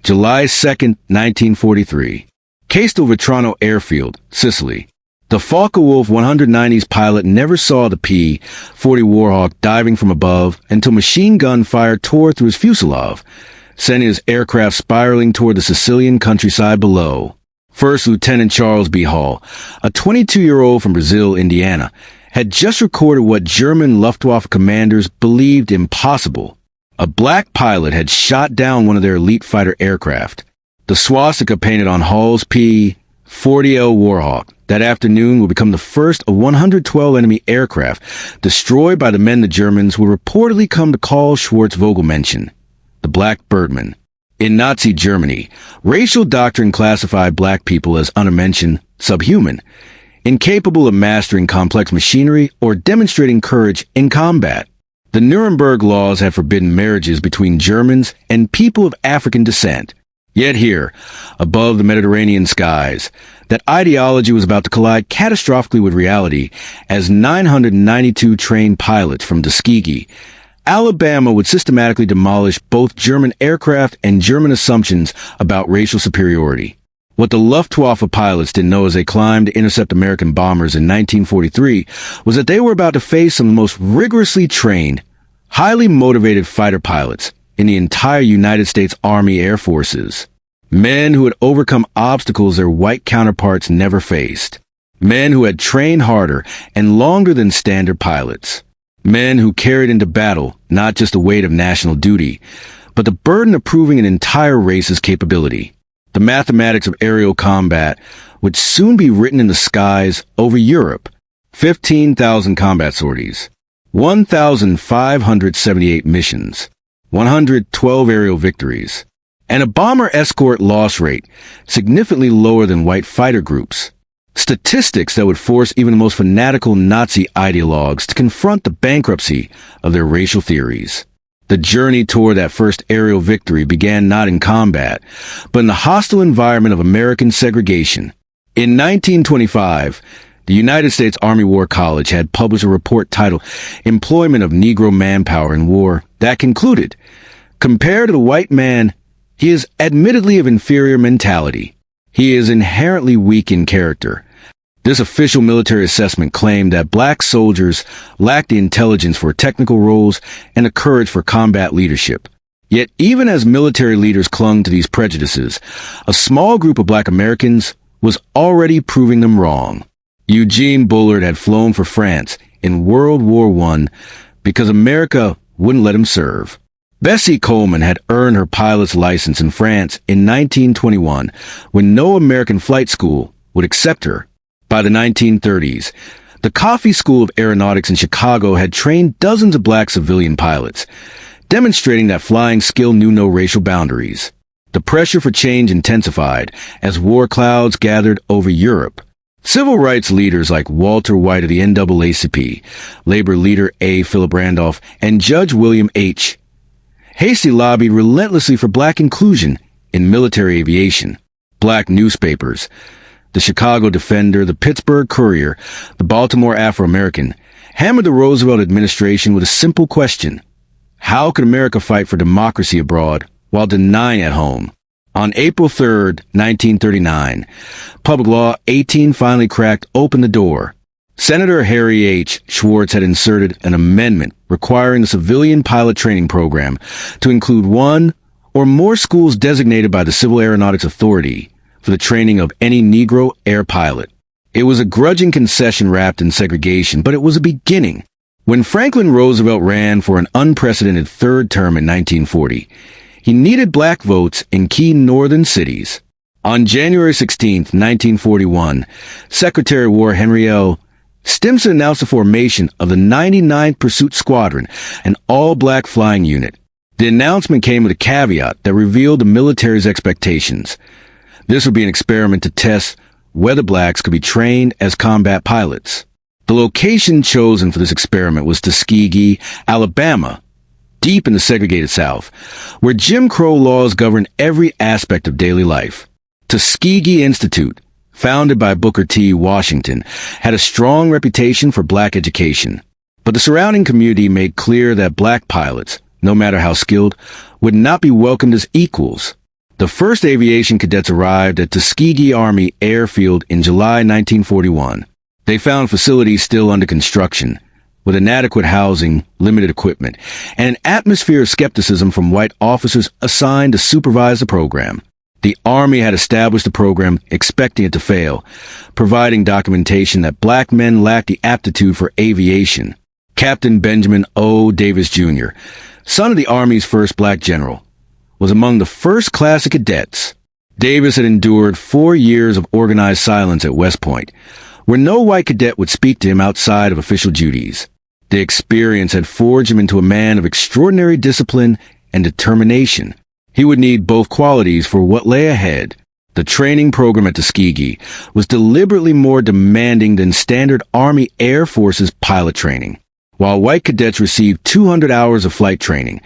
July 2nd, 1943. Castelvetrano Airfield, Sicily. The Focke-Wulf 190's pilot never saw the P-40 Warhawk diving from above until machine gun fire tore through his fuselage, sending his aircraft spiraling toward the Sicilian countryside below. First Lieutenant Charles B. Hall, a 22-year-old from Brazil, Indiana, had just recorded what German Luftwaffe commanders believed impossible. A black pilot had shot down one of their elite fighter aircraft. The swastika painted on Hall's P-40L Warhawk that afternoon would become the first of 112 enemy aircraft destroyed by the men the Germans would reportedly come to call Schwarze Vogelmenschen, the black Birdmen. In Nazi Germany, racial doctrine classified black people as unmentioned, subhuman, incapable of mastering complex machinery or demonstrating courage in combat. The Nuremberg laws had forbidden marriages between Germans and people of African descent. Yet here, above the Mediterranean skies, that ideology was about to collide catastrophically with reality as 992 trained pilots from Tuskegee, Alabama would systematically demolish both German aircraft and German assumptions about racial superiority. What the Luftwaffe pilots didn't know as they climbed to intercept American bombers in 1943 was that they were about to face some of the most rigorously trained, highly motivated fighter pilots in the entire United States Army Air Forces. Men who had overcome obstacles their white counterparts never faced. Men who had trained harder and longer than standard pilots. Men who carried into battle not just the weight of national duty, but the burden of proving an entire race's capability. The mathematics of aerial combat would soon be written in the skies over Europe. 15,000 combat sorties, 1,578 missions, 112 aerial victories, and a bomber escort loss rate significantly lower than white fighter groups. Statistics that would force even the most fanatical Nazi ideologues to confront the bankruptcy of their racial theories. The journey toward that first aerial victory began not in combat, but in the hostile environment of American segregation. In 1925, the United States Army War College had published a report titled Employment of Negro Manpower in War that concluded, compared to the white man, he is admittedly of inferior mentality. He is inherently weak in character. This official military assessment claimed that black soldiers lacked the intelligence for technical roles and the courage for combat leadership. Yet even as military leaders clung to these prejudices, a small group of black Americans was already proving them wrong. Eugene Bullard had flown for France in World War I because America wouldn't let him serve. Bessie Coleman had earned her pilot's license in France in 1921 when no American flight school would accept her. By the 1930s, the Coffey School of Aeronautics in Chicago had trained dozens of black civilian pilots, demonstrating that flying skill knew no racial boundaries. The pressure for change intensified as war clouds gathered over Europe. Civil rights leaders like Walter White of the NAACP, labor leader A. Philip Randolph, and Judge William H. Hastie lobbied relentlessly for black inclusion in military aviation. Black newspapers, the Chicago Defender, the Pittsburgh Courier, the Baltimore Afro-American, hammered the Roosevelt administration with a simple question. How could America fight for democracy abroad while denying at home? On April 3, 1939, Public Law 18 finally cracked open the door. Senator Harry H. Schwartz had inserted an amendment requiring the civilian pilot training program to include one or more schools designated by the Civil Aeronautics Authority for the training of any Negro air pilot. It was a grudging concession wrapped in segregation, but it was a beginning. When Franklin Roosevelt ran for an unprecedented third term in 1940, he needed black votes in key northern cities. On January 16, 1941, Secretary of War Henry L. Stimson announced the formation of the 99th Pursuit Squadron, an all-black flying unit. The announcement came with a caveat that revealed the military's expectations. This would be an experiment to test whether blacks could be trained as combat pilots. The location chosen for this experiment was Tuskegee, Alabama, deep in the segregated South, where Jim Crow laws governed every aspect of daily life. Tuskegee Institute, founded by Booker T. Washington, had a strong reputation for black education. But the surrounding community made clear that black pilots, no matter how skilled, would not be welcomed as equals. The first aviation cadets arrived at Tuskegee Army Airfield in July 1941. They found facilities still under construction, with inadequate housing, limited equipment, and an atmosphere of skepticism from white officers assigned to supervise the program. The Army had established the program expecting it to fail, providing documentation that black men lacked the aptitude for aviation. Captain Benjamin O. Davis, Jr., son of the Army's first black general, was among the first class of cadets. Davis had endured 4 years of organized silence at West Point, where no white cadet would speak to him outside of official duties. The experience had forged him into a man of extraordinary discipline and determination. He would need both qualities for what lay ahead. The training program at Tuskegee was deliberately more demanding than standard Army Air Force's pilot training. While white cadets received 200 hours of flight training,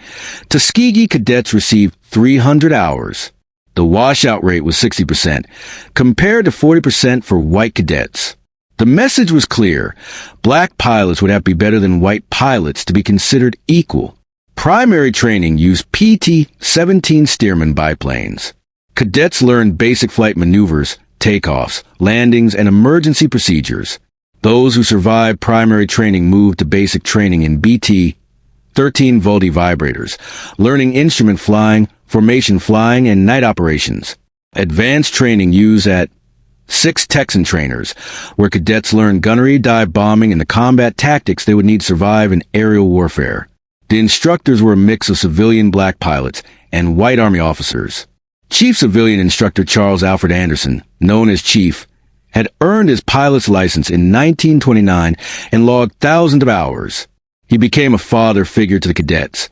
Tuskegee cadets received 300 hours. The washout rate was 60%, compared to 40% for white cadets. The message was clear. Black pilots would have to be better than white pilots to be considered equal. Primary training used PT-17 Stearman biplanes. Cadets learned basic flight maneuvers, takeoffs, landings, and emergency procedures. Those who survived primary training moved to basic training in BT-13 Vultee vibrators, learning instrument flying, formation flying, and night operations. Advanced training used at 6 Texan trainers, where cadets learned gunnery, dive bombing, and the combat tactics they would need to survive in aerial warfare. The instructors were a mix of civilian black pilots and white Army officers. Chief Civilian Instructor Charles Alfred Anderson, known as Chief, had earned his pilot's license in 1929 and logged thousands of hours. He became a father figure to the cadets,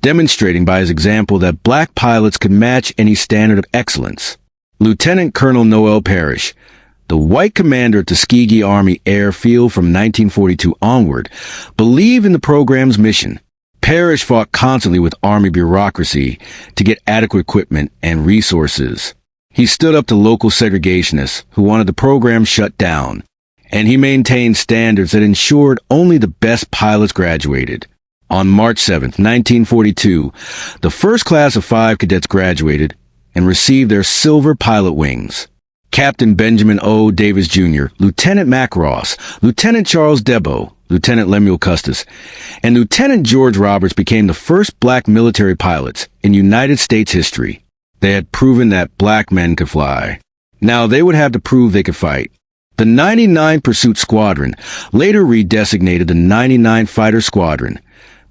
demonstrating by his example that black pilots could match any standard of excellence. Lieutenant Colonel Noel Parrish, the white commander at Tuskegee Army Airfield from 1942 onward, believed in the program's mission. Parrish fought constantly with Army bureaucracy to get adequate equipment and resources. He stood up to local segregationists who wanted the program shut down, and he maintained standards that ensured only the best pilots graduated. On March 7, 1942, the first class of 5 cadets graduated and received their silver pilot wings. Captain Benjamin O. Davis, Jr., Lieutenant Mac Ross, Lieutenant Charles Debo, Lieutenant Lemuel Custis, and Lieutenant George Roberts became the first black military pilots in United States history. They had proven that black men could fly. Now they would have to prove they could fight. The 99th Pursuit Squadron, later redesignated the 99th Fighter Squadron,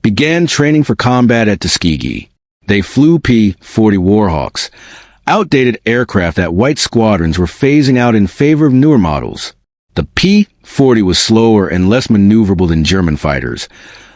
began training for combat at Tuskegee. They flew P-40 Warhawks, outdated aircraft that white squadrons were phasing out in favor of newer models. The P-40 was slower and less maneuverable than German fighters,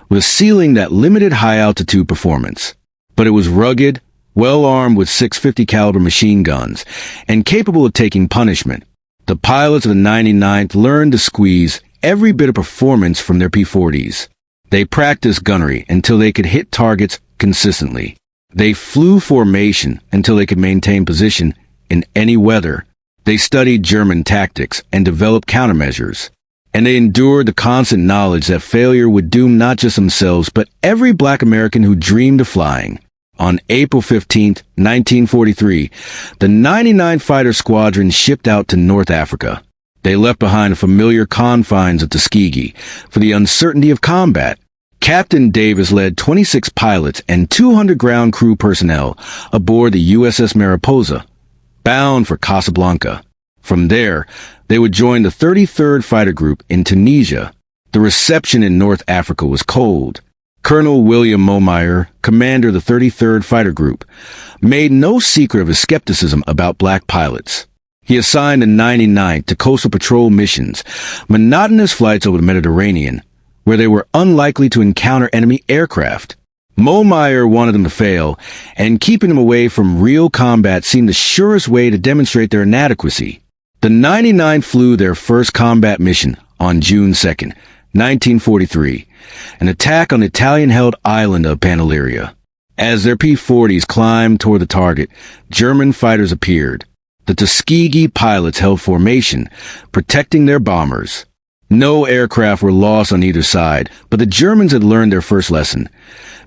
with a ceiling that limited high-altitude performance. But it was rugged, well-armed with .650 caliber machine guns, and capable of taking punishment. The pilots of the 99th learned to squeeze every bit of performance from their P-40s. They practiced gunnery until they could hit targets consistently. They flew formation until they could maintain position in any weather. They studied German tactics and developed countermeasures. And they endured the constant knowledge that failure would doom not just themselves, but every black American who dreamed of flying. On April 15, 1943, the 99th Fighter Squadron shipped out to North Africa. They left behind the familiar confines of Tuskegee for the uncertainty of combat. Captain Davis led 26 pilots and 200 ground crew personnel aboard the USS Mariposa, bound for Casablanca. From there, they would join the 33rd Fighter Group in Tunisia. The reception in North Africa was cold. Colonel William Momeyer, commander of the 33rd Fighter Group, made no secret of his skepticism about black pilots. He assigned the 99th to coastal patrol missions, monotonous flights over the Mediterranean, where they were unlikely to encounter enemy aircraft. Momeyer wanted them to fail, and keeping them away from real combat seemed the surest way to demonstrate their inadequacy. The 99th flew their first combat mission on June 2, 1943, an attack on the Italian-held island of Pantelleria. As their P-40s climbed toward the target, German fighters appeared. The Tuskegee pilots held formation, protecting their bombers. No aircraft were lost on either side, but the Germans had learned their first lesson.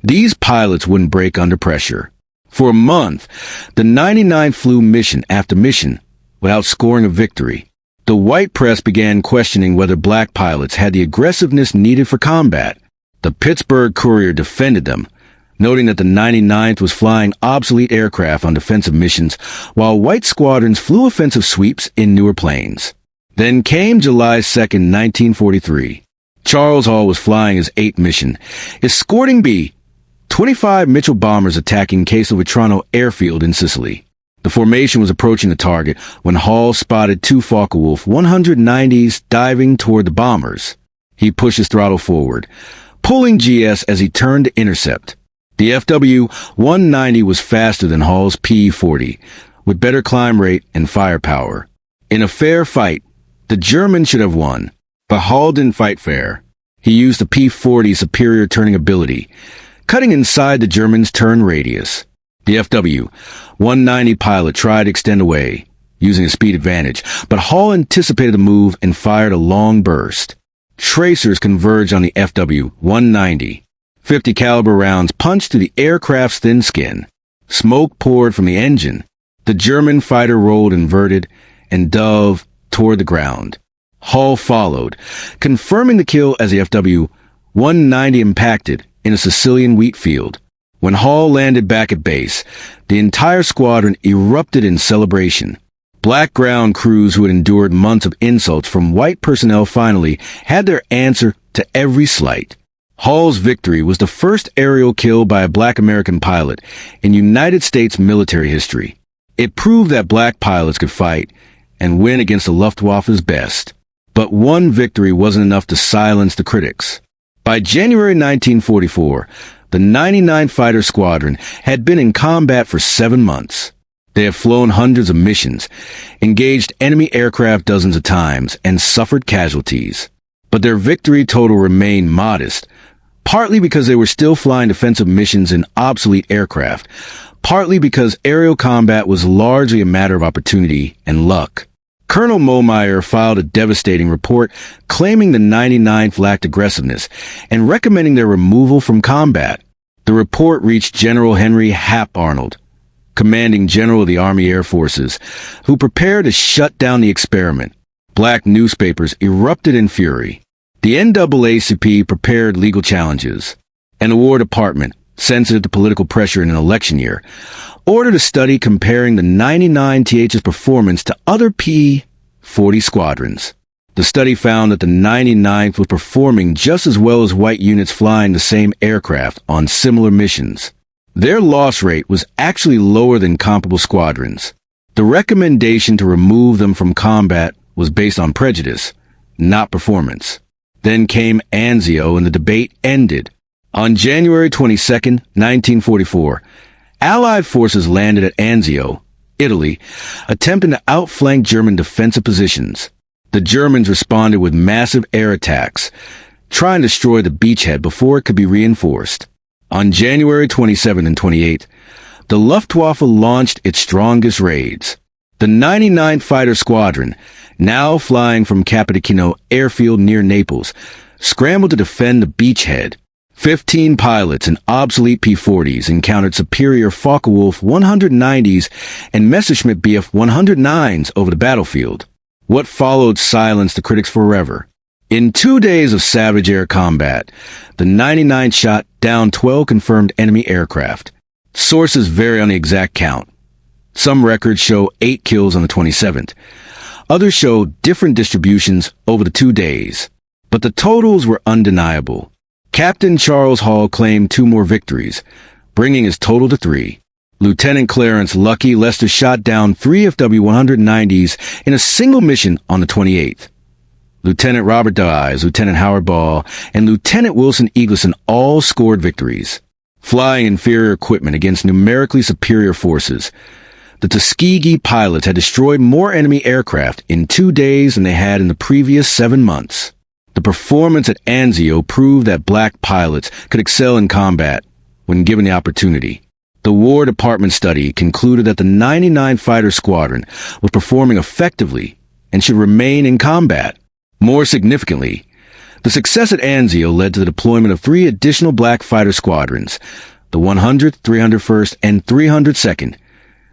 These pilots wouldn't break under pressure. For a month, the 99th flew mission after mission without scoring a victory. The white press began questioning whether black pilots had the aggressiveness needed for combat. The Pittsburgh Courier defended them, noting that the 99th was flying obsolete aircraft on defensive missions, while white squadrons flew offensive sweeps in newer planes. Then came July 2nd, 1943. Charles Hall was flying his 8th mission, escorting B-25 Mitchell bombers attacking Castelvetrano airfield in Sicily. The formation was approaching the target when Hall spotted two Focke-Wulf 190s diving toward the bombers. He pushed his throttle forward, pulling GS as he turned to intercept. The FW-190 was faster than Hall's P-40, with better climb rate and firepower. In a fair fight, the Germans should have won, but Hall didn't fight fair. He used the P-40's superior turning ability, cutting inside the Germans' turn radius. The FW-190 pilot tried to extend away, using a speed advantage, but Hall anticipated the move and fired a long burst. Tracers converged on the FW-190. 50 caliber rounds punched through the aircraft's thin skin. Smoke poured from the engine. The German fighter rolled inverted and dove toward the ground. Hall followed, confirming the kill as the FW-190 impacted in a Sicilian wheat field. When Hall landed back at base, the entire squadron erupted in celebration. Black ground crews who had endured months of insults from white personnel finally had their answer to every slight. Hall's victory was the first aerial kill by a black American pilot in United States military history. It proved that black pilots could fight and win against the Luftwaffe's best. But one victory wasn't enough to silence the critics. By January 1944, the 99th Fighter Squadron had been in combat for 7 months. They had flown hundreds of missions, engaged enemy aircraft dozens of times, and suffered casualties. But their victory total remained modest, partly because they were still flying defensive missions in obsolete aircraft, partly because aerial combat was largely a matter of opportunity and luck. Colonel Momeyer filed a devastating report claiming the 99th lacked aggressiveness and recommending their removal from combat. The report reached General Henry Hap Arnold, commanding general of the Army Air Forces, who prepared to shut down the experiment. Black newspapers erupted in fury. The NAACP prepared legal challenges, and the War Department, sensitive to political pressure in an election year, ordered a study comparing the 99th's performance to other P-40 squadrons. The study found that the 99th was performing just as well as white units flying the same aircraft on similar missions. Their loss rate was actually lower than comparable squadrons. The recommendation to remove them from combat was based on prejudice, not performance. Then came Anzio and the debate ended. On January 22, 1944, Allied forces landed at Anzio, Italy, attempting to outflank German defensive positions. The Germans responded with massive air attacks, trying to destroy the beachhead before it could be reinforced. On January 27 and 28, the Luftwaffe launched its strongest raids. The 99th Fighter Squadron, now flying from Capodichino airfield near Naples, scrambled to defend the beachhead. 15 pilots and obsolete P-40s encountered superior Focke-Wulf 190s and Messerschmitt Bf 109s over the battlefield. What followed silenced the critics forever. In 2 days of savage air combat, the 99th shot down 12 confirmed enemy aircraft. Sources vary on the exact count. Some records show 8 kills on the 27th. Others show different distributions over the 2 days. But the totals were undeniable. Captain Charles Hall claimed 2 more victories, bringing his total to 3. Lieutenant Clarence Lucky Lester shot down 3 FW-190s in a single mission on the 28th. Lieutenant Robert Dyes, Lieutenant Howard Ball, and Lieutenant Wilson Eagleson all scored victories. Flying inferior equipment against numerically superior forces, the Tuskegee pilots had destroyed more enemy aircraft in 2 days than they had in the previous 7 months. The performance at Anzio proved that black pilots could excel in combat when given the opportunity. The War Department study concluded that the 99th Fighter Squadron was performing effectively and should remain in combat. More significantly, the success at Anzio led to the deployment of 3 additional black fighter squadrons, the 100th, 301st, and 302nd,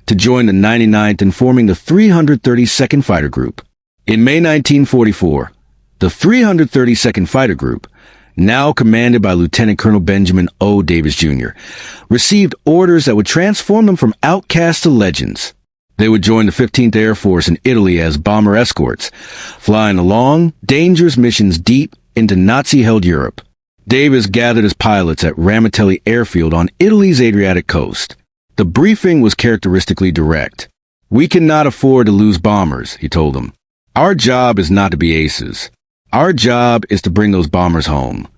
to join the 99th and forming the 332nd Fighter Group. In May 1944, the 332nd Fighter Group, now commanded by Lieutenant Colonel Benjamin O. Davis, Jr., received orders that would transform them from outcasts to legends. They would join the 15th Air Force in Italy as bomber escorts, flying long, dangerous missions deep into Nazi-held Europe. Davis gathered his pilots at Ramitelli Airfield on Italy's Adriatic coast. The briefing was characteristically direct. "We cannot afford to lose bombers," he told them. "Our job is not to be aces. Our job is to bring those bombers home."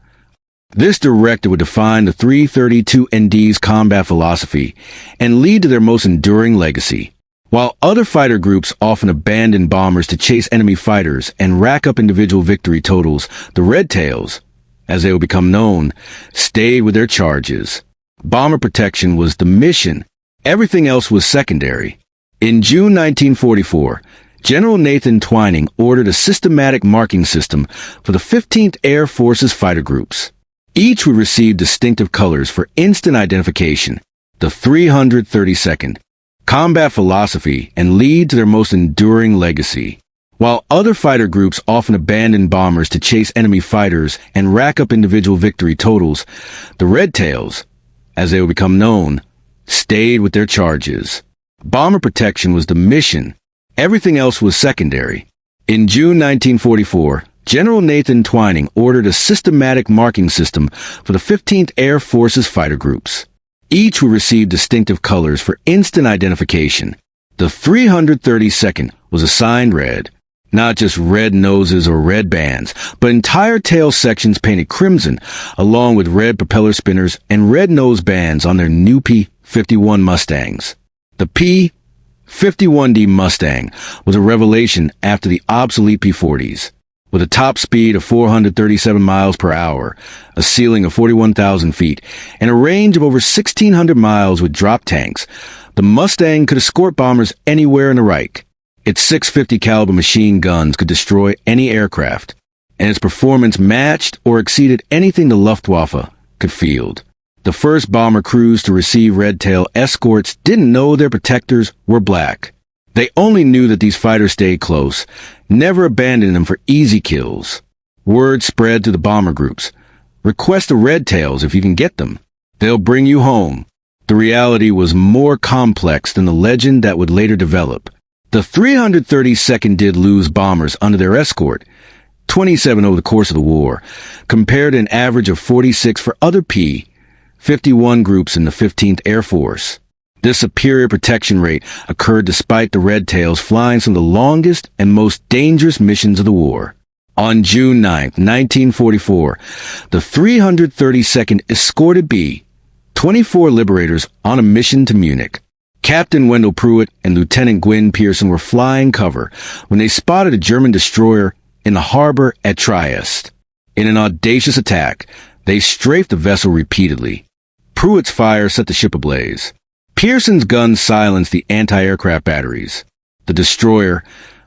This directive would define the 332ND's combat philosophy and lead to their most enduring legacy. While other fighter groups often abandoned bombers to chase enemy fighters and rack up individual victory totals, the Red Tails, as they would become known, stayed with their charges. Bomber protection was the mission. Everything else was secondary. In June 1944, General Nathan Twining ordered a systematic marking system for the 15th Air Force's fighter groups. Each would receive distinctive colors for instant identification, the 332nd, combat philosophy, and lead to their most enduring legacy. While other fighter groups often abandoned bombers to chase enemy fighters and rack up individual victory totals, the Red Tails, as they would become known, stayed with their charges. Bomber protection was the mission. Everything else was secondary. In June 1944, General Nathan Twining ordered a systematic marking system for the 15th Air Force's fighter groups. Each would receive distinctive colors for instant identification. The 332nd was assigned red, not just red noses or red bands, but entire tail sections painted crimson, along with red propeller spinners and red nose bands on their new P-51 Mustangs. The P-51D Mustang was a revelation after the obsolete P-40s. With a top speed of 437 miles per hour, a ceiling of 41,000 feet, and a range of over 1,600 miles with drop tanks, the Mustang could escort bombers anywhere in the Reich. Its 650 caliber machine guns could destroy any aircraft, and its performance matched or exceeded anything the Luftwaffe could field. The first bomber crews to receive Red Tail escorts didn't know their protectors were black. They only knew that these fighters stayed close, never abandoning them for easy kills. Word spread to the bomber groups. Request the Red Tails if you can get them. They'll bring you home. The reality was more complex than the legend that would later develop. The 332nd did lose bombers under their escort, 27 over the course of the war, compared to an average of 46 for other P-51 groups in the 15th Air Force. This superior protection rate occurred despite the Red Tails flying some of the longest and most dangerous missions of the war. On June 9, 1944, the 332nd escorted B-24 Liberators on a mission to Munich. Captain Wendell Pruitt and Lieutenant Gwynn Pearson were flying cover when they spotted a German destroyer in the harbor at Trieste. In an audacious attack, they strafed the vessel repeatedly. Pruitt's fire set the ship ablaze. Pearson's guns silenced the anti-aircraft batteries. The destroyer,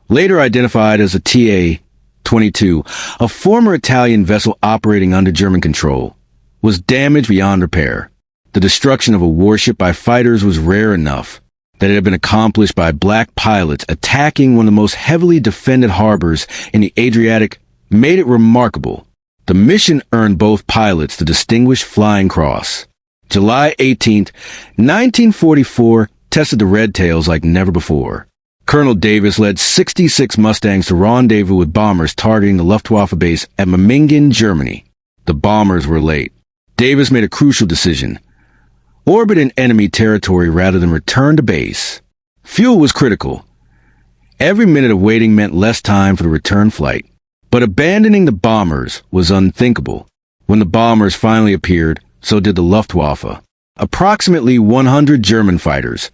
later identified as a TA-22, a former Italian vessel operating under German control, was damaged beyond repair. The destruction of a warship by fighters was rare enough that it had been accomplished by black pilots attacking one of the most heavily defended harbors in the Adriatic made it remarkable. The mission earned both pilots the Distinguished Flying Cross. July 18, 1944 tested the Red Tails like never before. Colonel Davis led 66 Mustangs to rendezvous with bombers targeting the Luftwaffe base at Memmingen, Germany. The bombers were late. Davis made a crucial decision: orbit in enemy territory rather than return to base. Fuel was critical. Every minute of waiting meant less time for the return flight. But abandoning the bombers was unthinkable. When the bombers finally appeared, so did the Luftwaffe. Approximately 100 German fighters,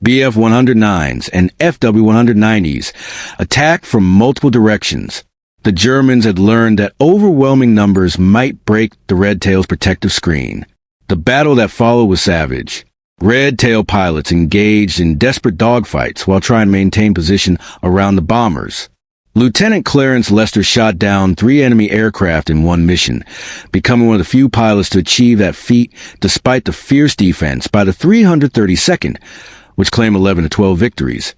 Bf-109s and Fw-190s, attacked from multiple directions. The Germans had learned that overwhelming numbers might break the Red Tail's protective screen. The battle that followed was savage. Red Tail pilots engaged in desperate dogfights while trying to maintain position around the bombers. Lieutenant Clarence Lester shot down 3 enemy aircraft in one mission, becoming one of the few pilots to achieve that feat despite the fierce defense by the 332nd, which claimed 11 to 12 victories.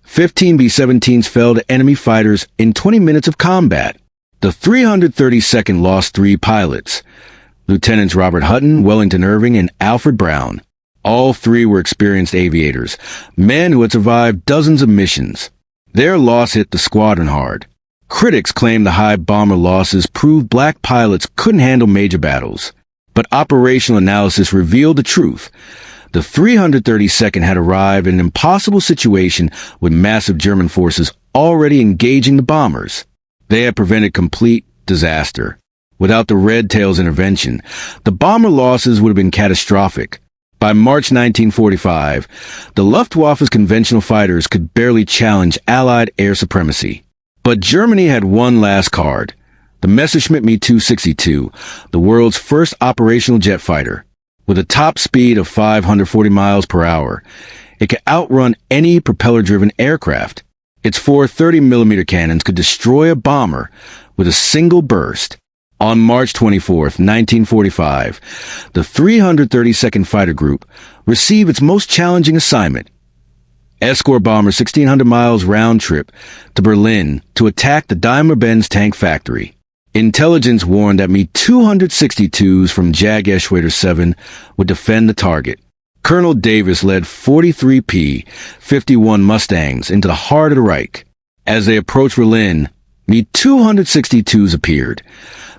15 B-17s fell to enemy fighters in 20 minutes of combat. The 332nd lost 3 pilots, Lieutenants Robert Hutton, Wellington Irving, and Alfred Brown. All 3 were experienced aviators, men who had survived dozens of missions. Their loss hit the squadron hard. Critics claim the high bomber losses proved black pilots couldn't handle major battles. But operational analysis revealed the truth. The 332nd had arrived in an impossible situation with massive German forces already engaging the bombers. They had prevented complete disaster. Without the Red Tails' intervention, the bomber losses would have been catastrophic. By March 1945, the Luftwaffe's conventional fighters could barely challenge Allied air supremacy. But Germany had one last card, the Messerschmitt Me-262, the world's first operational jet fighter. With a top speed of 540 miles per hour, it could outrun any propeller-driven aircraft. Its 4 30mm cannons could destroy a bomber with a single burst. On March 24, 1945, the 332nd Fighter Group received its most challenging assignment, escort bomber 1,600 miles round trip to Berlin to attack the Daimler-Benz tank factory. Intelligence warned that Me-262s from Jag Eschwader 7 would defend the target. Colonel Davis led 43 P-51 Mustangs into the heart of the Reich. As they approached Berlin, Me-262s appeared,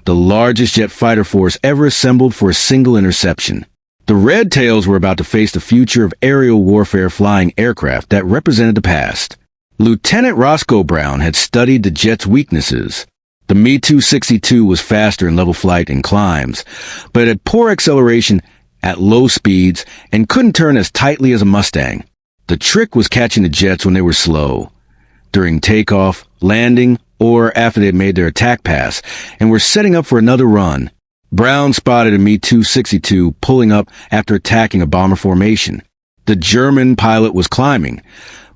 the largest jet fighter force ever assembled for a single interception. The Red Tails were about to face the future of aerial warfare flying aircraft that represented the past. Lieutenant Roscoe Brown had studied the jet's weaknesses. The Me-262 was faster in level flight and climbs, but it had poor acceleration at low speeds and couldn't turn as tightly as a Mustang. The trick was catching the jets when they were slow, during takeoff, landing, or after they had made their attack pass and were setting up for another run. Brown spotted a Me-262 pulling up after attacking a bomber formation. The German pilot was climbing,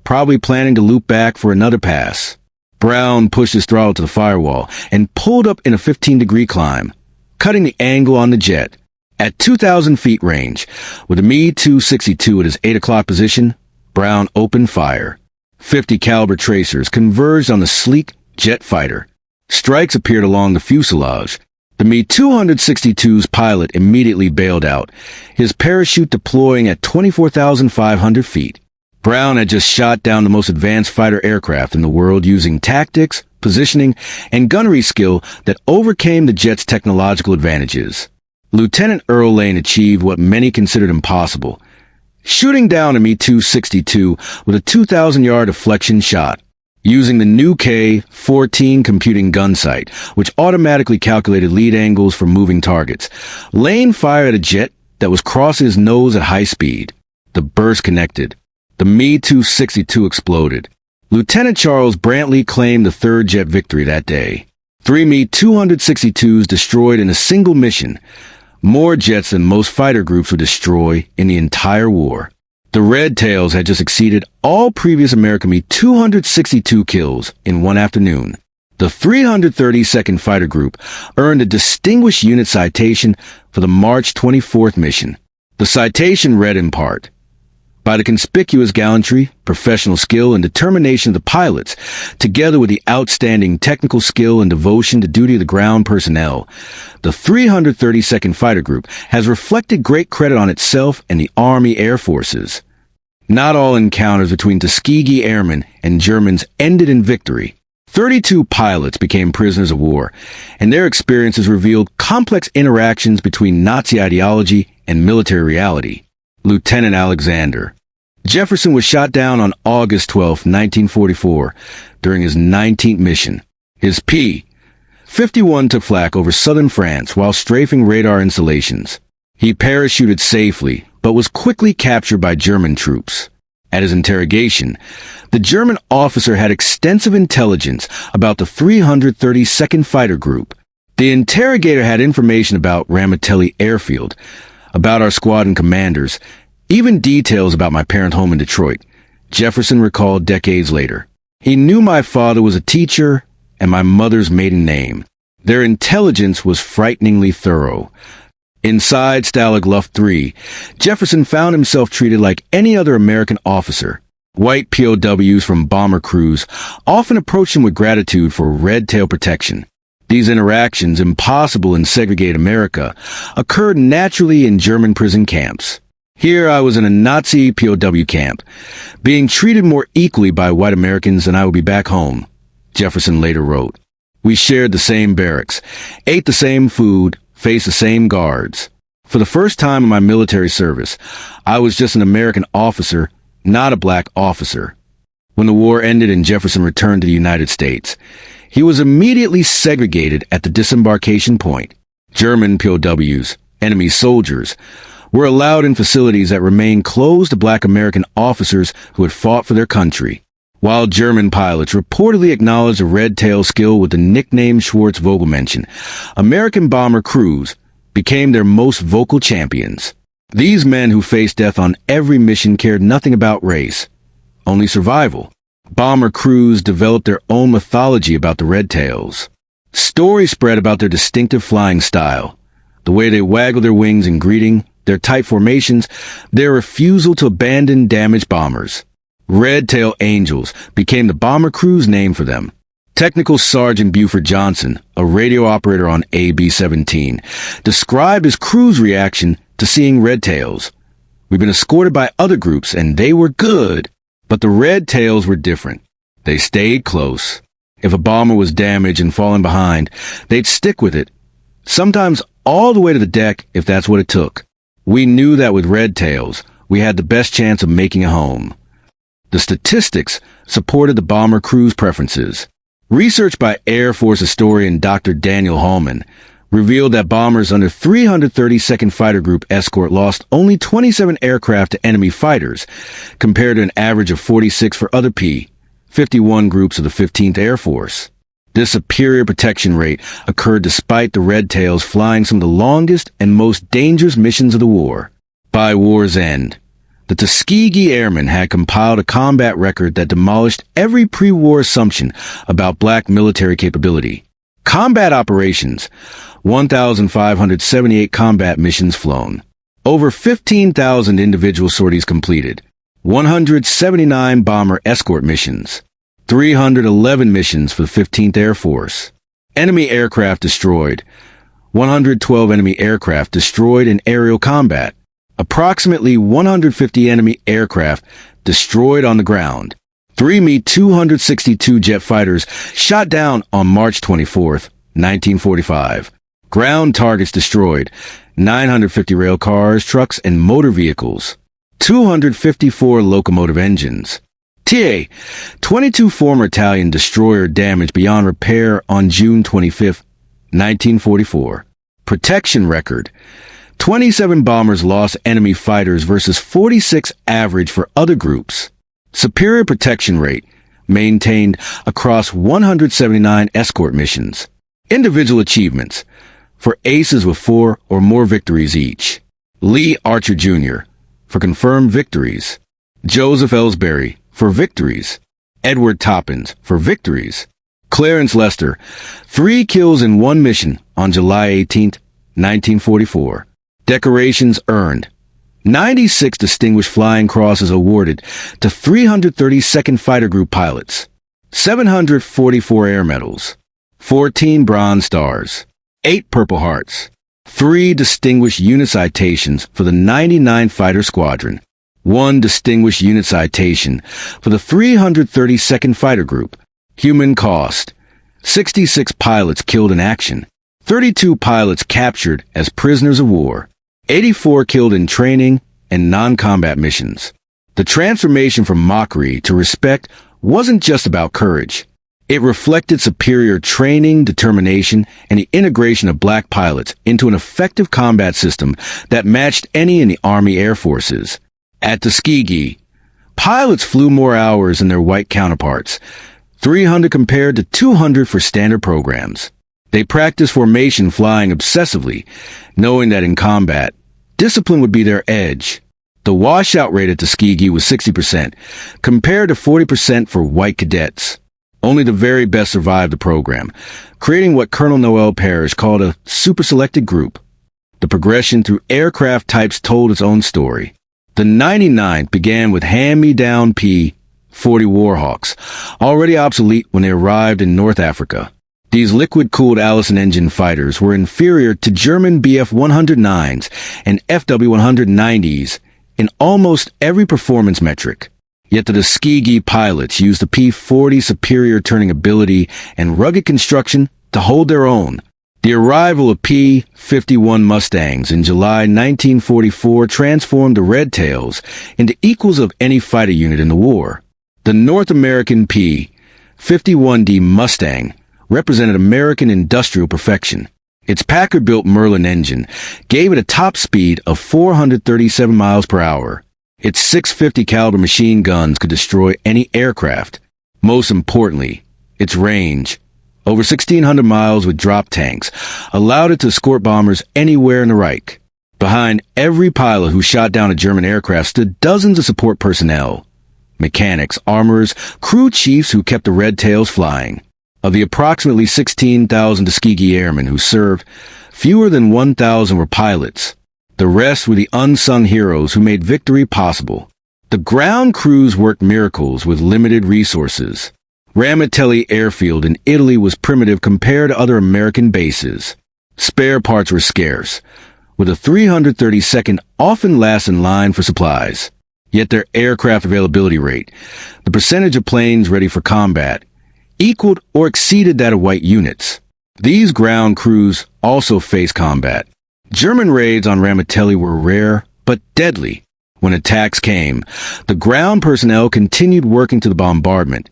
probably planning to loop back for another pass. Brown pushed his throttle to the firewall and pulled up in a 15-degree climb, cutting the angle on the jet. At 2,000 feet range, with the Me-262 at his 8 o'clock position, Brown opened fire. 50 caliber tracers converged on the sleek jet fighter. Strikes appeared along the fuselage. The Me-262's pilot immediately bailed out, his parachute deploying at 24,500 feet. Brown had just shot down the most advanced fighter aircraft in the world using tactics, positioning, and gunnery skill that overcame the jet's technological advantages. Lieutenant Earl Lane achieved what many considered impossible, shooting down a Me-262 with a 2,000-yard deflection shot. Using the new K-14 computing gun sight, which automatically calculated lead angles for moving targets, Lane fired at a jet that was crossing his nose at high speed. The burst connected. The Me-262 exploded. Lieutenant Charles Brantley claimed the third jet victory that day. 3 Me-262s destroyed in a single mission, more jets than most fighter groups would destroy in the entire war. The Red Tails had just exceeded all previous American Me-262 kills in one afternoon. The 332nd Fighter Group earned a Distinguished Unit Citation for the March 24th mission. The citation read in part, "By the conspicuous gallantry, professional skill, and determination of the pilots, together with the outstanding technical skill and devotion to duty of the ground personnel, the 332nd Fighter Group has reflected great credit on itself and the Army Air Forces." Not all encounters between Tuskegee Airmen and Germans ended in victory. 32 pilots became prisoners of war, and their experiences revealed complex interactions between Nazi ideology and military reality. Lieutenant Alexander Jefferson was shot down on August 12, 1944, during his 19th mission. His P-51 took flak over southern France while strafing radar installations. He parachuted safely, but was quickly captured by German troops. At his interrogation, the German officer had extensive intelligence about the 332nd Fighter Group. The interrogator had information about Ramitelli Airfield, about our squadron commanders, even details about my parent home in Detroit, Jefferson recalled decades later. He knew my father was a teacher and my mother's maiden name. Their intelligence was frighteningly thorough. Inside Stalag Luft III, Jefferson found himself treated like any other American officer. White POWs from bomber crews often approached him with gratitude for red tail protection. These interactions, impossible in segregated America, occurred naturally in German prison camps. Here I was in a Nazi POW camp, being treated more equally by white Americans than I would be back home, Jefferson later wrote. We shared the same barracks, ate the same food, faced the same guards. For the first time in my military service, I was just an American officer, not a black officer. When the war ended and Jefferson returned to the United States, he was immediately segregated at the disembarkation point. German POWs, enemy soldiers, were allowed in facilities that remained closed to black American officers who had fought for their country. While German pilots reportedly acknowledged a red tail skill with the nickname Schwarze Vogelmenschen, American bomber crews became their most vocal champions. These men who faced death on every mission cared nothing about race, only survival. Bomber crews developed their own mythology about the red tails. Stories spread about their distinctive flying style, the way they waggle their wings in greeting, their tight formations, their refusal to abandon damaged bombers. Red Tail Angels became the bomber crew's name for them. Technical Sergeant Buford Johnson, a radio operator on AB-17, described his crew's reaction to seeing red tails. We've been escorted by other groups, and they were good. But the red tails were different. They stayed close. If a bomber was damaged and falling behind, they'd stick with it, sometimes all the way to the deck if that's what it took. We knew that with red tails, we had the best chance of making it home. The statistics supported the bomber crew's preferences. Research by Air Force historian Dr. Daniel Hallman revealed that bombers under 332nd Fighter Group escort lost only 27 aircraft to enemy fighters, compared to an average of 46 for other P-51 groups of the 15th Air Force. This superior protection rate occurred despite the Red Tails flying some of the longest and most dangerous missions of the war. By war's end, the Tuskegee Airmen had compiled a combat record that demolished every pre-war assumption about black military capability. Combat operations, 1,578 combat missions flown, over 15,000 individual sorties completed, 179 bomber escort missions, 311 missions for the 15th Air Force. Enemy aircraft destroyed, 112 enemy aircraft destroyed in aerial combat, approximately 150 enemy aircraft destroyed on the ground. 3 Me-262 jet fighters shot down on March 24, 1945. Ground targets destroyed, 950 rail cars, trucks, and motor vehicles, 254 locomotive engines. TA, 22 former Italian destroyer damaged beyond repair on June 25, 1944. Protection record, 27 bombers lost enemy fighters versus 46 average for other groups. Superior protection rate maintained across 179 escort missions. Individual achievements for aces with 4 or more victories each. Lee Archer Jr. for confirmed victories. Joseph Ellsbury for victories. Edward Toppins for victories. Clarence Lester, 3 kills in 1 mission on July 18, 1944. Decorations earned. 96 Distinguished Flying Crosses awarded to 332nd Fighter Group pilots. 744 Air Medals. 14 Bronze Stars. 8 Purple Hearts. 3 Distinguished Unit Citations for the 99th Fighter Squadron. 1 Distinguished Unit Citation for the 332nd Fighter Group. Human cost. 66 pilots killed in action. 32 pilots captured as prisoners of war. 84 killed in training and non-combat missions. The transformation from mockery to respect wasn't just about courage. It reflected superior training, determination, and the integration of black pilots into an effective combat system that matched any in the Army Air Forces. At Tuskegee, pilots flew more hours than their white counterparts, 300 compared to 200 for standard programs. They practiced formation flying obsessively, knowing that in combat, discipline would be their edge. The washout rate at Tuskegee was 60%, compared to 40% for white cadets. Only the very best survived the program, creating what Colonel Noel Parrish called a super-selected group. The progression through aircraft types told its own story. The 99th began with hand-me-down P-50 Warhawks, already obsolete when they arrived in North Africa. These liquid-cooled Allison engine fighters were inferior to German Bf-109s and FW-190s in almost every performance metric. Yet the Tuskegee pilots used the P-40's superior turning ability and rugged construction to hold their own. The arrival of P-51 Mustangs in July 1944 transformed the Red Tails into equals of any fighter unit in the war. The North American P-51D Mustang represented American industrial perfection. Its Packard-built Merlin engine gave it a top speed of 437 miles per hour. Its 650 caliber machine guns could destroy any aircraft. Most importantly, its range, over 1,600 miles with drop tanks, allowed it to escort bombers anywhere in the Reich. Behind every pilot who shot down a German aircraft stood dozens of support personnel, mechanics, armorers, crew chiefs who kept the Red Tails flying. Of the approximately 16,000 Tuskegee Airmen who served, fewer than 1,000 were pilots. The rest were the unsung heroes who made victory possible. The ground crews worked miracles with limited resources. Ramitelli Airfield in Italy was primitive compared to other American bases. Spare parts were scarce, with a 332nd often last in line for supplies. Yet their aircraft availability rate, the percentage of planes ready for combat, equaled or exceeded that of white units. These ground crews also faced combat. German raids on Ramitelli were rare, but deadly. When attacks came, the ground personnel continued working to the bombardment,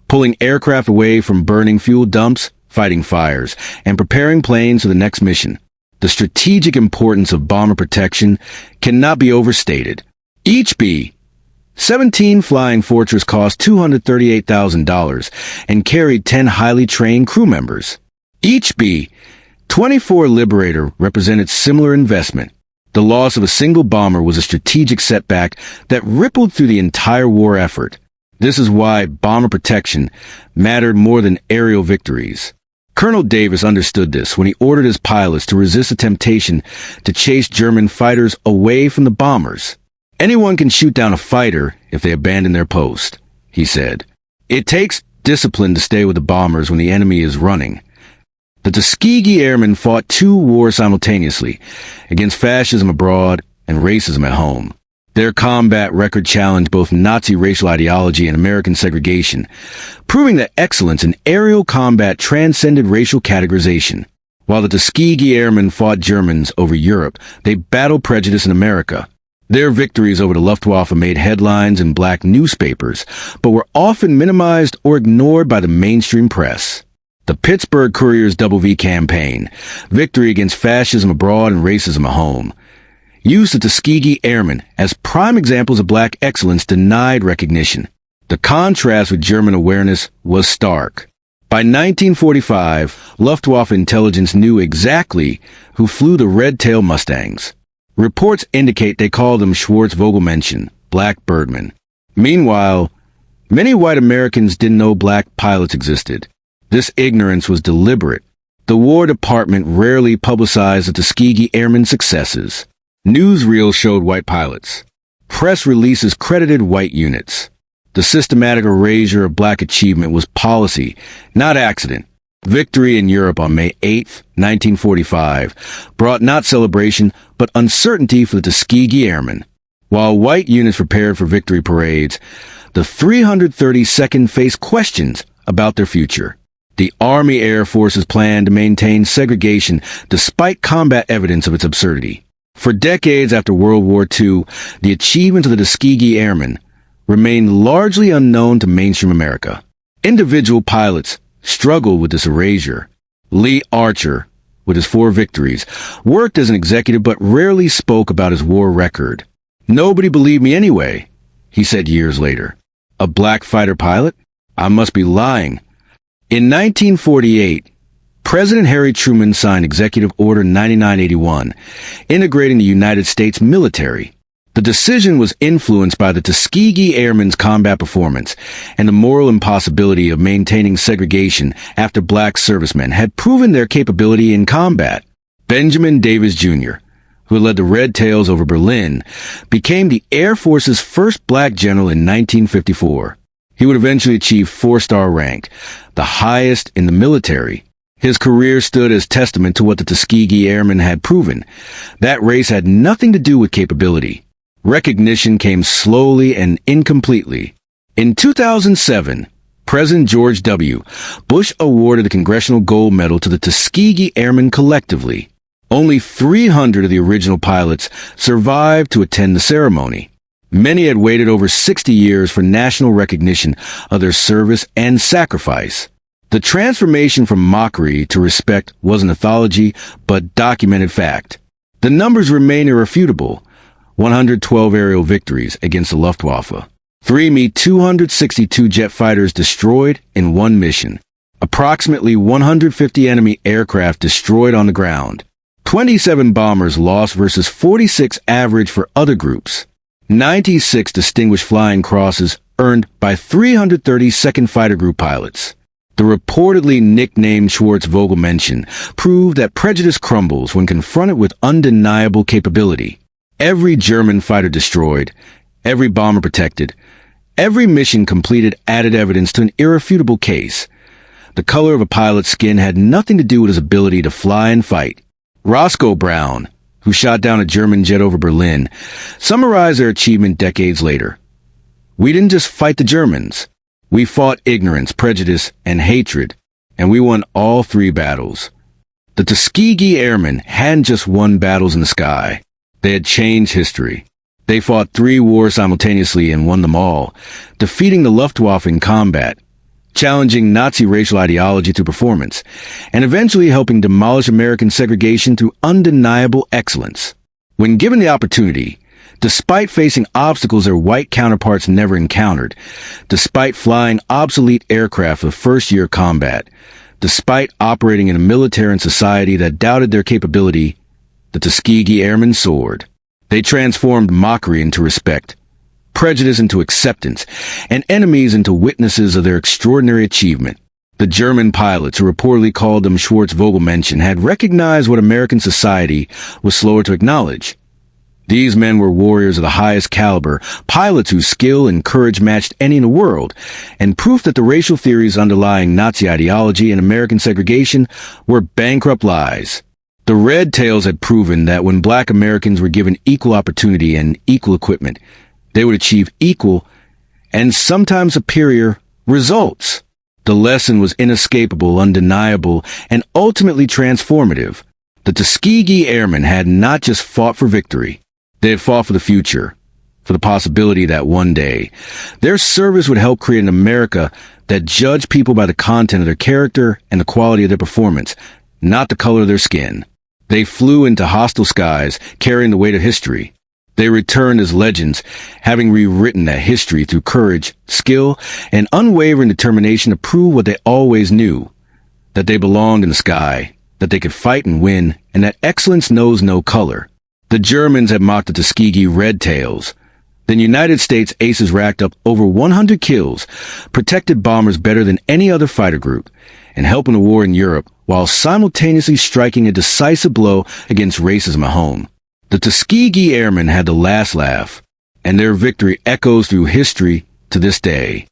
pulling aircraft away from burning fuel dumps, fighting fires, and preparing planes for the next mission. The strategic importance of bomber protection cannot be overstated. Each B-17 Flying Fortress cost $238,000 and carried 10 highly trained crew members. Each B-24 Liberator represented similar investment. The loss of a single bomber was a strategic setback that rippled through the entire war effort. This is why bomber protection mattered more than aerial victories. Colonel Davis understood this when he ordered his pilots to resist the temptation to chase German fighters away from the bombers. Anyone can shoot down a fighter if they abandon their post, he said. It takes discipline to stay with the bombers when the enemy is running. The Tuskegee Airmen fought two wars simultaneously, against fascism abroad and racism at home. Their combat record challenged both Nazi racial ideology and American segregation, proving that excellence in aerial combat transcended racial categorization. While the Tuskegee Airmen fought Germans over Europe, they battled prejudice in America. Their victories over the Luftwaffe made headlines in black newspapers, but were often minimized or ignored by the mainstream press. The Pittsburgh Courier's Double V campaign, Victory Against Fascism Abroad and Racism at Home, used the Tuskegee Airmen as prime examples of black excellence denied recognition. The contrast with German awareness was stark. By 1945, Luftwaffe intelligence knew exactly who flew the red-tailed Mustangs. Reports indicate they called them Schwarze Vogelmenschen, black Birdmen. Meanwhile, many white Americans didn't know black pilots existed. This ignorance was deliberate. The War Department rarely publicized the Tuskegee Airmen's successes. Newsreels showed white pilots. Press releases credited white units. The systematic erasure of black achievement was policy, not accident. Victory in Europe on May 8, 1945, brought not celebration, but uncertainty for the Tuskegee Airmen. While white units prepared for victory parades, the 332nd faced questions about their future. The Army Air Force's plan to maintain segregation despite combat evidence of its absurdity. For decades after World War II, the achievements of the Tuskegee Airmen remained largely unknown to mainstream America. Individual pilots struggled with this erasure. Lee Archer, with his 4 victories, worked as an executive but rarely spoke about his war record. "Nobody believed me anyway," he said years later. A black fighter pilot? I must be lying. In 1948, President Harry Truman signed Executive Order 9981, integrating the United States military. The decision was influenced by the Tuskegee Airmen's combat performance and the moral impossibility of maintaining segregation after black servicemen had proven their capability in combat. Benjamin Davis Jr., who led the Red Tails over Berlin, became the Air Force's first black general in 1954. He would eventually achieve 4-star rank, the highest in the military. His career stood as testament to what the Tuskegee Airmen had proven. That race had nothing to do with capability. Recognition came slowly and incompletely. In 2007, President George W. Bush awarded the Congressional Gold Medal to the Tuskegee Airmen collectively. Only 300 of the original pilots survived to attend the ceremony. Many had waited over 60 years for national recognition of their service and sacrifice. The transformation from mockery to respect wasn't mythology, but documented fact. The numbers remain irrefutable. 112 aerial victories against the Luftwaffe. 3 Me-262 jet fighters destroyed in one mission. Approximately 150 enemy aircraft destroyed on the ground. 27 bombers lost versus 46 average for other groups. 96 distinguished flying crosses earned by 330 2nd Fighter Group pilots. The reportedly nicknamed Schwarze Vogelmenschen proved that prejudice crumbles when confronted with undeniable capability. Every German fighter destroyed, every bomber protected, every mission completed added evidence to an irrefutable case. The color of a pilot's skin had nothing to do with his ability to fly and fight. Roscoe Brown, who shot down a German jet over Berlin, summarized their achievement decades later. "We didn't just fight the Germans. We fought ignorance, prejudice, and hatred, and we won all 3 battles." The Tuskegee Airmen hadn't just won battles in the sky. They had changed history. They fought 3 wars simultaneously and won them all, defeating the Luftwaffe in combat, challenging Nazi racial ideology through performance, and eventually helping demolish American segregation through undeniable excellence. When given the opportunity, despite facing obstacles their white counterparts never encountered, despite flying obsolete aircraft for first-year combat, despite operating in a military and society that doubted their capability, the Tuskegee Airmen soared. They transformed mockery into respect, prejudice into acceptance, and enemies into witnesses of their extraordinary achievement. The German pilots, who reportedly called them Schwarze Vogelmenschen, had recognized what American society was slower to acknowledge. These men were warriors of the highest caliber, pilots whose skill and courage matched any in the world, and proof that the racial theories underlying Nazi ideology and American segregation were bankrupt lies. The Red Tails had proven that when black Americans were given equal opportunity and equal equipment, they would achieve equal, and sometimes superior, results. The lesson was inescapable, undeniable, and ultimately transformative. The Tuskegee Airmen had not just fought for victory. They had fought for the future, for the possibility that one day, their service would help create an America that judged people by the content of their character and the quality of their performance, not the color of their skin. They flew into hostile skies, carrying the weight of history. They returned as legends, having rewritten that history through courage, skill, and unwavering determination to prove what they always knew, that they belonged in the sky, that they could fight and win, and that excellence knows no color. The Germans had mocked the Tuskegee Red Tails. The United States aces racked up over 100 kills, protected bombers better than any other fighter group, and helped in the war in Europe while simultaneously striking a decisive blow against racism at home. The Tuskegee Airmen had the last laugh, and their victory echoes through history to this day.